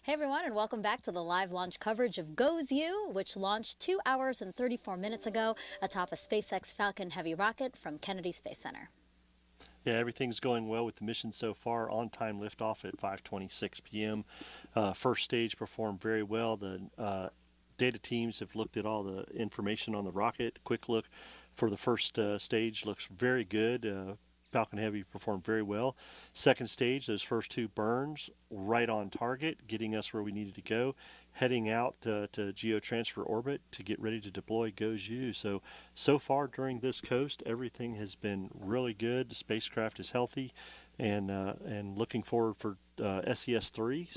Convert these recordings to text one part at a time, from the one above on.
Hey everyone, and welcome back to the live launch coverage of GOES-U, which launched 2 hours and 34 minutes ago atop a SpaceX Falcon Heavy rocket from Kennedy Space Center. Yeah, everything's going well with the mission so far. On-time liftoff at 5:26 p.m. First stage performed very well. The data teams have looked at all the information on the rocket. Quick look for the first stage looks very good. Falcon Heavy performed very well. Second stage, those first two burns, right on target, getting us where we needed to go. Heading out to geotransfer orbit to get ready to deploy GOES-U. So far during this coast, everything has been really good. The spacecraft is healthy, and looking forward for SES-3,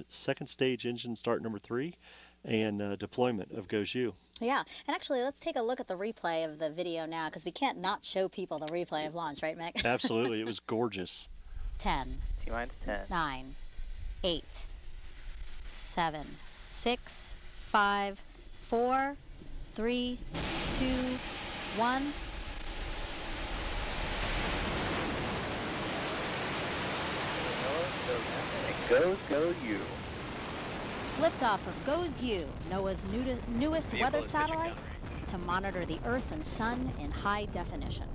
second stage engine start number 3, and deployment of GOES-U. Yeah, and actually, let's take a look at the replay of the video now, because we can't not show people the replay of launch, right, Mick? Absolutely, it was gorgeous. 10, T-minus 10, 9, 8, 7, 6, 5, 4, 3, 2, 1. GOES-U. Liftoff of GOES-U, NOAA's newest weather satellite to monitor the Earth and Sun in high definition.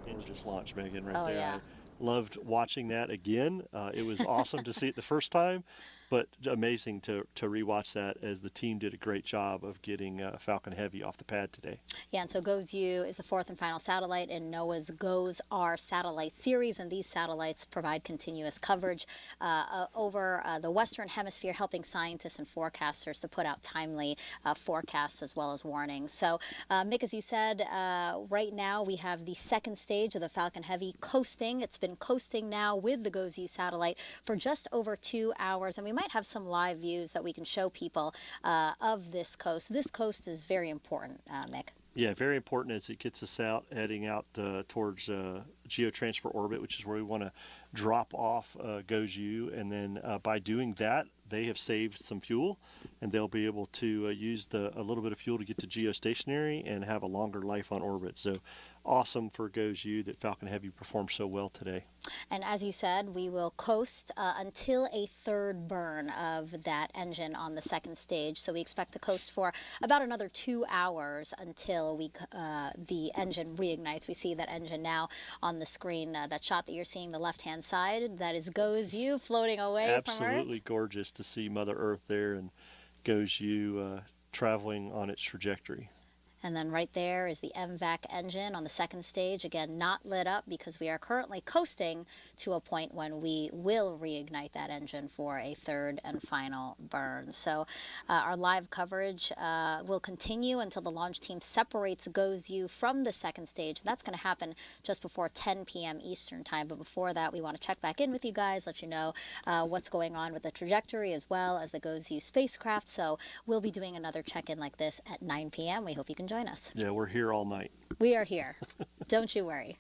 Gorgeous launch, Megan, right Oh, there. yeah. I loved watching that again. It was awesome to see it the first time, but amazing to rewatch that, as the team did a great job of getting Falcon Heavy off the pad today. Yeah, and so GOES-U is the fourth and final satellite in NOAA's GOES-R satellite series, and these satellites provide continuous coverage over the Western Hemisphere, helping scientists and forecasters to put out timely forecasts as well as warnings. So, Mick, as you said, right now we have the second stage of the Falcon Heavy coasting. It's been coasting now with the GOES-U satellite for just over 2 hours, and we might have some live views that we can show people of this coast. This coast is very important, Mick. Yeah, very important as it gets us out, heading out towards geotransfer orbit, which is where we want to drop off GOES-U. And then by doing that, they have saved some fuel, and they'll be able to use a little bit of fuel to get to geostationary and have a longer life on orbit. So awesome for GOES-U that Falcon Heavy performed so well today. And as you said, we will coast until a third burn of that engine on the second stage. So we expect to coast for about another 2 hours until the engine reignites. We see that engine now on the screen. That shot that you're seeing, the left-hand side, that is GOES-U floating away from Earth. Absolutely gorgeous to see Mother Earth there and GOES-U traveling on its trajectory. And then right there is the MVAC engine on the second stage, again, not lit up because we are currently coasting to a point when we will reignite that engine for a third and final burn. So our live coverage will continue until the launch team separates GOES-U from the second stage. That's going to happen just before 10 p.m. Eastern time. But before that, we want to check back in with you guys, let you know what's going on with the trajectory as well as the GOES-U spacecraft. So we'll be doing another check-in like this at 9 p.m. We hope you can join us. Yeah, we're here all night. We are here. Don't you worry.